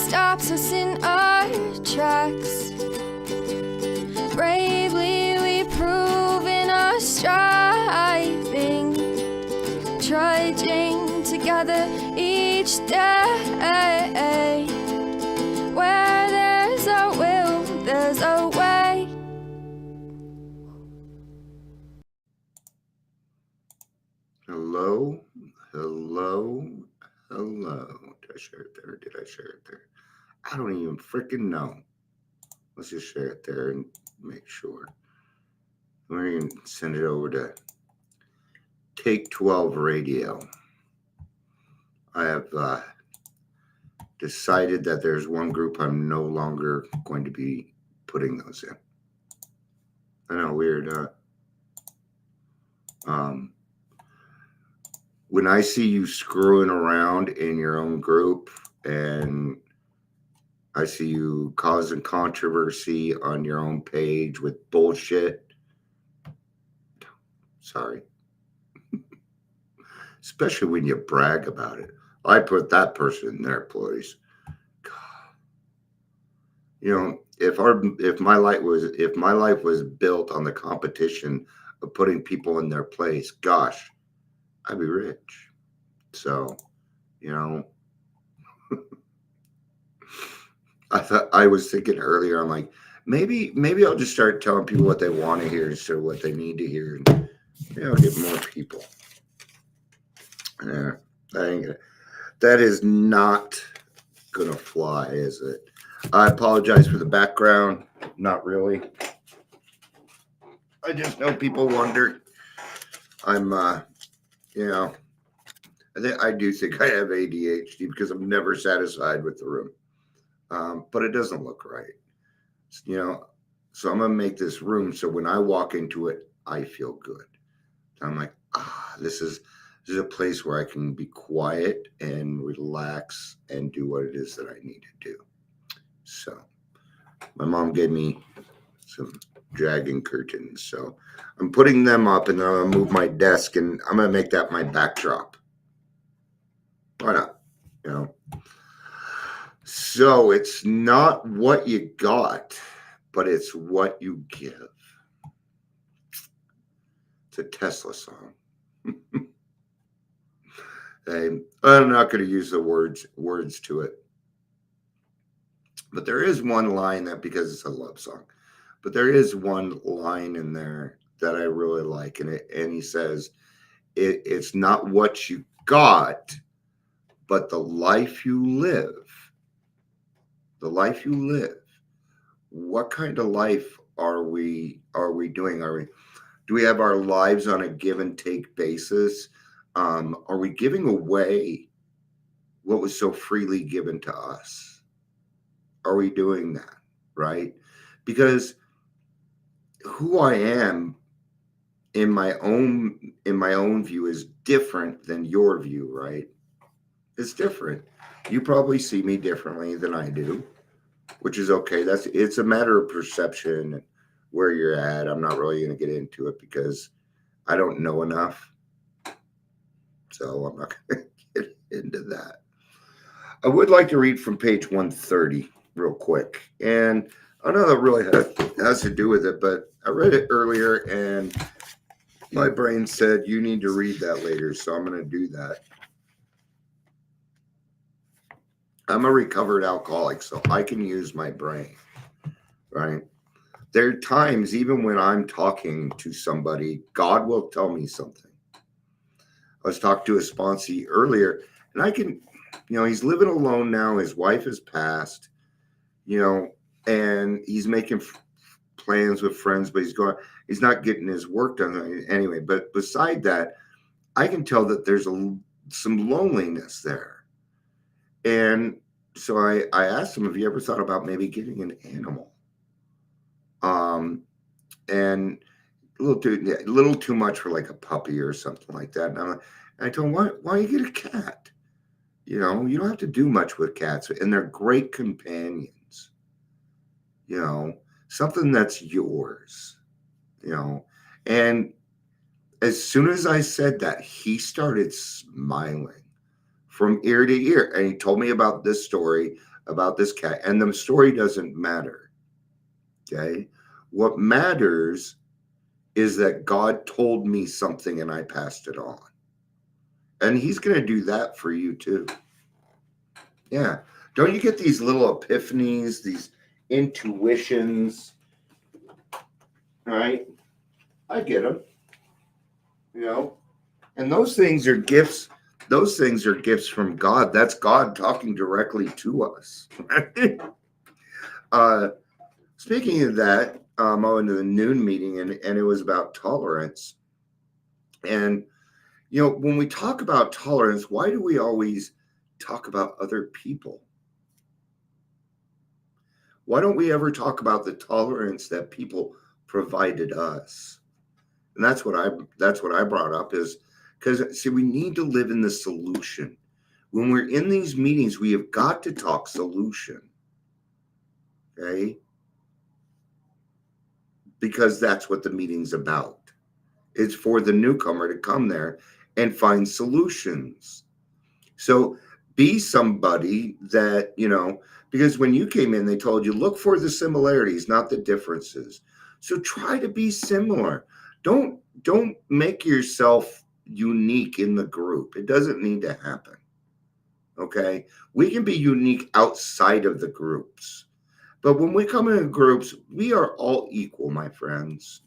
stops us in our tracks. Bravely we prove in our striving, trudging together each day. Where there's a will, there's a way. Hello. Did I share it there? I don't even freaking know. Let's just share it there and make sure. We're going to send it over to Take 12 Radio. I have decided that there's one group I'm no longer going to be putting those in. I know, weird. When I see you screwing around in your own group and I see you causing controversy on your own page with bullshit, sorry. Especially when you brag about it. I put that person in their place. You know, if my life was built on the competition of putting people in their place, gosh, I'd be rich. So, you know, I was thinking earlier, I'm like, maybe I'll just start telling people what they want to hear instead of what they need to hear, and get more people. Yeah, that is not gonna fly, is it? I apologize for the background. Not really. I just know people wonder. I'm, I do think I have ADHD because I'm never satisfied with the room. But it doesn't look right. So I'm gonna make this room so when I walk into it, I feel good. I'm like, this is a place where I can be quiet and relax and do what it is that I need to do. So my mom gave me some dragon curtains, so I'm putting them up, and then I'm gonna move my desk, and I'm gonna make that my backdrop. Why not? So it's not what you got, but it's what you give. It's a Tesla song. I'm not going to use the words to it. But there is one line that, because it's a love song, but there is one line in there that I really like. And he says, it's not what you got, but the life you live. The life you live. What kind of life are we doing? Do we have our lives on a give and take basis? Are we giving away what was so freely given to us? Are we doing that? Right? Because who I am in my own view is different than your view, right? It's different. You probably see me differently than I do, which is okay. It's a matter of perception and where you're at. I'm not really going to get into it because I don't know enough. So I'm not going to get into that. I would like to read from page 130 real quick. And I know that really has to do with it, but I read it earlier and my brain said, you need to read that later. So I'm going to do that. I'm a recovered alcoholic, so I can use my brain, right? There are times, even when I'm talking to somebody, God will tell me something. I was talking to a sponsee earlier, and I can, he's living alone now. His wife has passed, and he's making plans with friends, but he's not getting his work done anyway. But beside that, I can tell that there's some loneliness there. And so I asked him, have you ever thought about maybe getting an animal? And a little too much for like a puppy or something like that. And I told him, why don't you get a cat? You don't have to do much with cats, and they're great companions. Something that's yours. And as soon as I said that, he started smiling from ear to ear, and he told me about this story about this cat, and the story doesn't matter. Okay? What matters is that God told me something and I passed it on. And he's going to do that for you too. Yeah. Don't you get these little epiphanies, these intuitions? Right? I get them. You know? And those things are gifts. Those things are gifts from God. That's God talking directly to us. Speaking of that, I went to the noon meeting and it was about tolerance. And, you know, when we talk about tolerance, why do we always talk about other people? Why don't we ever talk about the tolerance that people provided us? And that's what I brought up is because see, we need to live in the solution. When we're in these meetings, we have got to talk solution. Okay? Because that's what the meeting's about. It's for the newcomer to come there and find solutions. So be somebody that, you know, because when you came in, they told you look for the similarities, not the differences. So try to be similar. Don't make yourself unique in the group. It doesn't need to happen. Okay? We can be unique outside of the groups. But when we come into groups, we are all equal, my friends.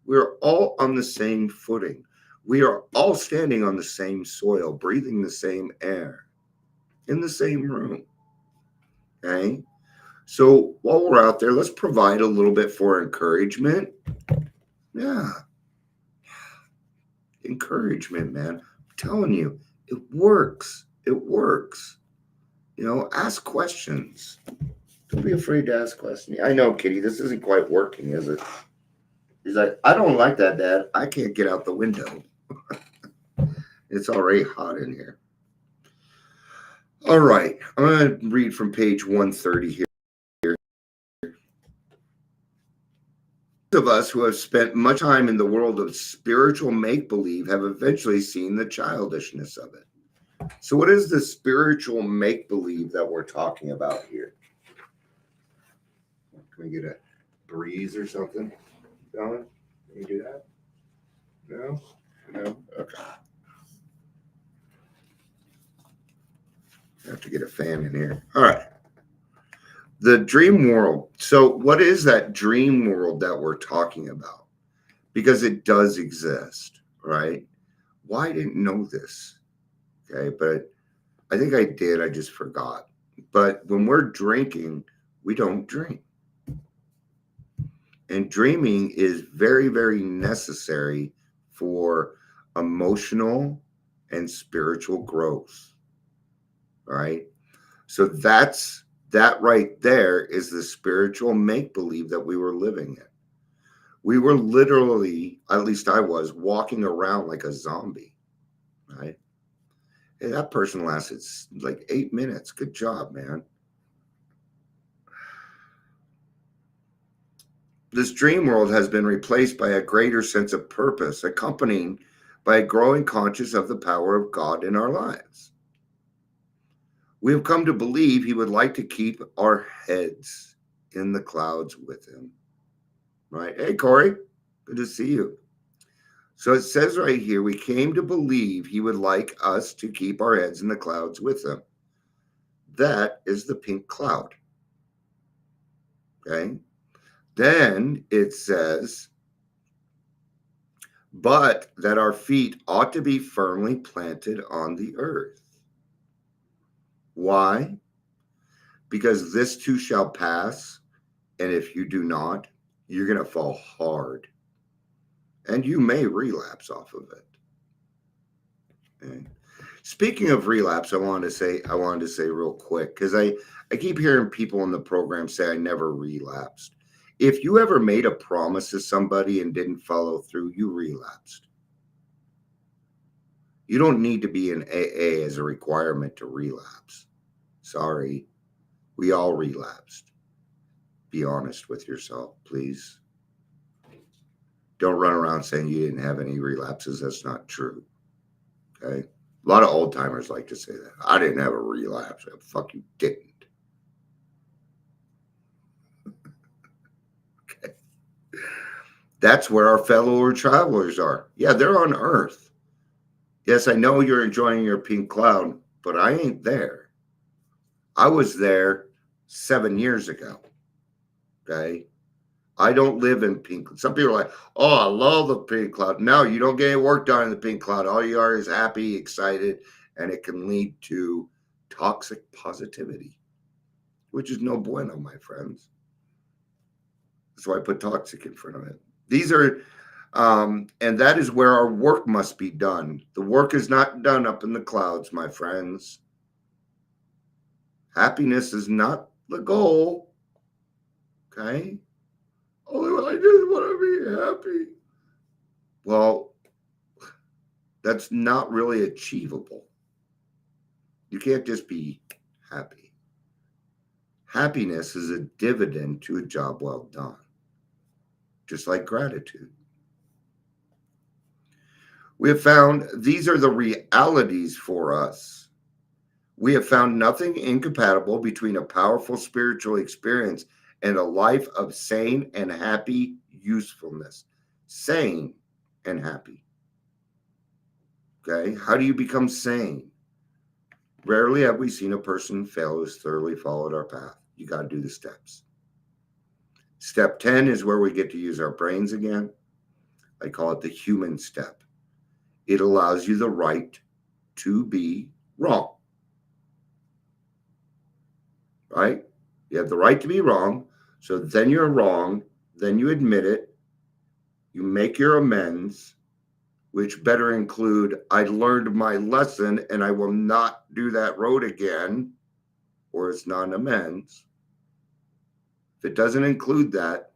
We're all on the same footing. We are all standing on the same soil, breathing the same air, in the same room. Okay? So while we're out there, let's provide a little bit for encouragement. Yeah. Encouragement, man. I'm telling you, it works. It works. You know, ask questions. Don't be afraid to ask questions. I know, Kitty, this isn't quite working, is it? He's like, I don't like that, Dad. I can't get out the window. It's already hot in here. All right. I'm going to read from page 130 here. Those of us who have spent much time in the world of spiritual make-believe have eventually seen the childishness of it. So what is the spiritual make-believe that we're talking about here? Can we get a breeze or something going? Can you do that? No? No? Okay. I have to get a fan in here. All right. The dream world. So what is that dream world that we're talking about? Because it does exist, right? Why didn't know this? Okay, but I think I did. I just forgot. But when we're drinking, we don't dream. And dreaming is very, very necessary for emotional and spiritual growth. All right. So that right there is the spiritual make-believe that we were living in. We were literally, at least I was, walking around like a zombie. Right. Hey, that person lasted like 8 minutes. Good job, man. This dream world has been replaced by a greater sense of purpose, accompanied by a growing consciousness of the power of God in our lives. We have come to believe he would like to keep our heads in the clouds with him. Right? Hey, Corey, good to see you. So it says right here, we came to believe he would like us to keep our heads in the clouds with him. That is the pink cloud. Okay? Then it says, but that our feet ought to be firmly planted on the earth. Why? Because this too shall pass, and if you do not, you're going to fall hard. And you may relapse off of it. Okay. Speaking of relapse, I wanted to say real quick, because I keep hearing people in the program say I never relapsed. If you ever made a promise to somebody and didn't follow through, you relapsed. You don't need to be in AA as a requirement to relapse. Sorry. We all relapsed. Be honest with yourself, please. Don't run around saying you didn't have any relapses. That's not true. Okay? A lot of old timers like to say that. I didn't have a relapse. Fuck, you didn't. That's where our fellow travelers are. Yeah, they're on Earth. Yes, I know you're enjoying your pink cloud, but I ain't there. I was there 7 years ago. Okay. I don't live in pink. Some people are like, oh, I love the pink cloud. No, you don't get any work done in the pink cloud. All you are is happy, excited, and it can lead to toxic positivity, which is no bueno, my friends. That's why I put toxic in front of it. These are, and that is where our work must be done. The work is not done up in the clouds, my friends. Happiness is not the goal. Okay. Oh, I just want to be happy. Well, that's not really achievable. You can't just be happy. Happiness is a dividend to a job well done, just like gratitude. We have found these are the realities for us. We have found nothing incompatible between a powerful spiritual experience and a life of sane and happy usefulness. Sane and happy. Okay, how do you become sane? Rarely have we seen a person fail who has thoroughly followed our path. You got to do the steps. Step 10 is where we get to use our brains again. I call it the human step. It allows you the right to be wrong. Right? You have the right to be wrong. So then you're wrong. Then you admit it. You make your amends, which better include, I learned my lesson and I will not do that road again, or it's not an amends. If it doesn't include that,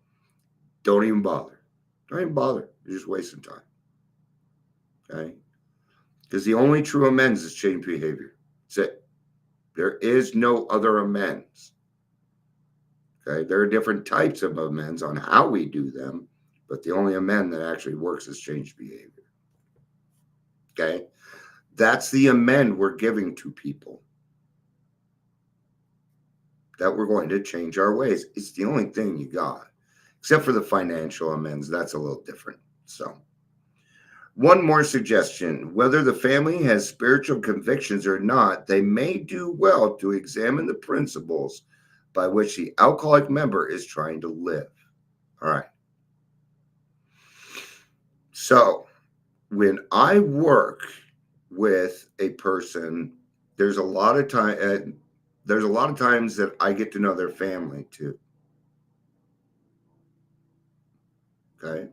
don't even bother. Don't even bother. You're just wasting time. Okay? Because the only true amends is change behavior. That's it. There is no other amends. Okay? There are different types of amends on how we do them, but the only amend that actually works is change behavior. Okay? That's the amend we're giving to people. That we're going to change our ways. It's the only thing you got. Except for the financial amends. That's a little different. So, one more suggestion. Whether the family has spiritual convictions or not, they may do well to examine the principles by which the alcoholic member is trying to live. All right. So, when I work with a person, there's a lot of time. There's a lot of times that I get to know their family too. Okay.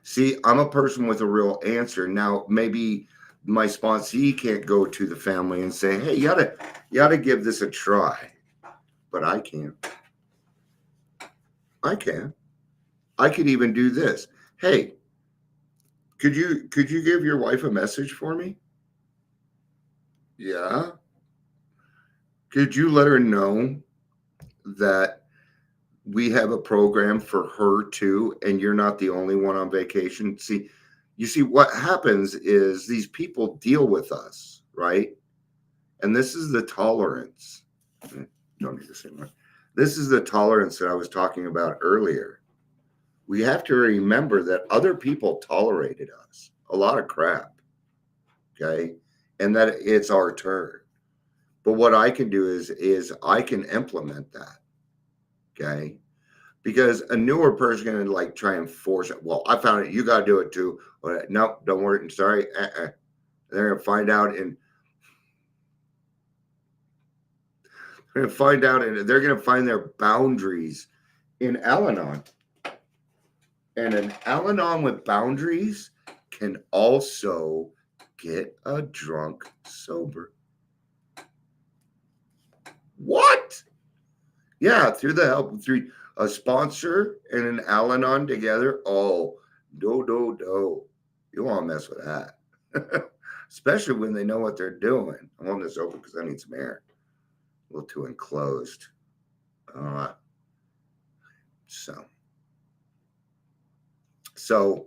See, I'm a person with a real answer. Now, maybe my sponsee can't go to the family and say, hey, you gotta give this a try. But I can. I can. I could even do this. Hey, could you give your wife a message for me? Yeah. Could you let her know that we have a program for her too, and you're not the only one on vacation? See, you see what happens is these people deal with us, right? And this is the tolerance. Don't need to say much. This is the tolerance that I was talking about earlier. We have to remember that other people tolerated us a lot of crap. Okay. And that it's our turn. But what I can do is I can implement that. Okay. Because a newer person is going to like try and force it. Well, I found it. You got to do it too. No, don't worry. I'm sorry. They're going to find out and they're going to find out and they're going to find their boundaries in Al-Anon. And an Al-Anon with boundaries can also get a drunk sober. What? Yeah, through the help, through a sponsor and an Al-Anon together. Oh, no. You want to mess with that. Especially when they know what they're doing. I want this open because I need some air. A little too enclosed. So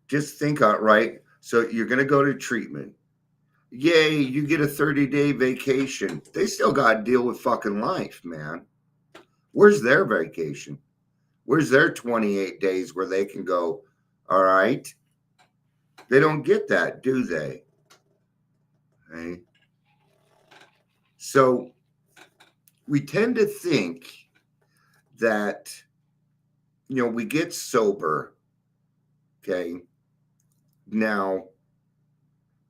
just think out, right? So you're going to go to treatment. Yay, you get a 30-day vacation. They still got to deal with fucking life, man. Where's their vacation? Where's their 28 days where they can go, all right? They don't get that, do they? Okay. So we tend to think that, we get sober. Okay. Now,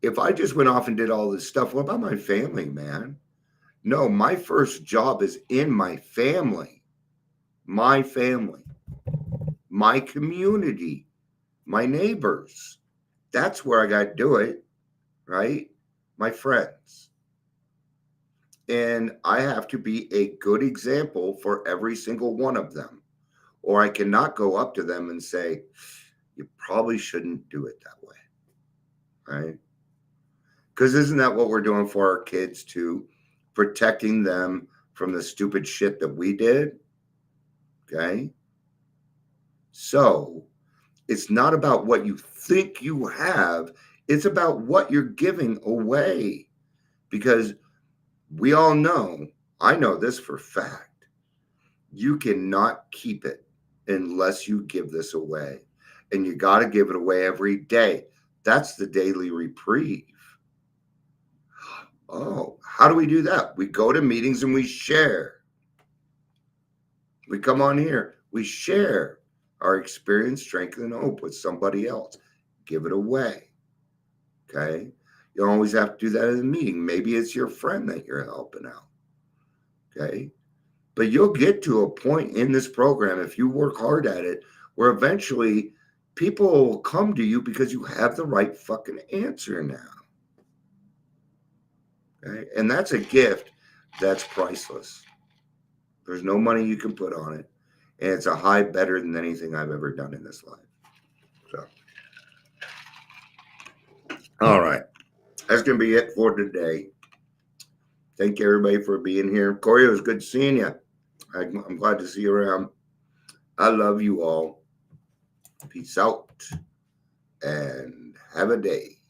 if I just went off and did all this stuff, what about my family, man? No, my first job is in my family, my community, my neighbors. That's where I got to do it, right? My friends. And I have to be a good example for every single one of them. Or I cannot go up to them and say, you probably shouldn't do it that way, right? Because isn't that what we're doing for our kids too? Protecting them from the stupid shit that we did. Okay. So it's not about what you think you have, it's about what you're giving away. Because we all know, I know this for fact, you cannot keep it unless you give this away. And you got to give it away every day. That's the daily reprieve. Oh, how do we do that? We go to meetings and we share. We come on here, we share our experience, strength, and hope with somebody else. Give it away. Okay. You don't always have to do that in a meeting. Maybe it's your friend that you're helping out. Okay. But you'll get to a point in this program, if you work hard at it, where eventually people will come to you because you have the right fucking answer now. Okay. And that's a gift that's priceless. There's no money you can put on it. And it's a high better than anything I've ever done in this life. So, all right. That's going to be it for today. Thank you, everybody, for being here. Corey, it was good seeing you. I'm glad to see you around. I love you all. Peace out and have a day.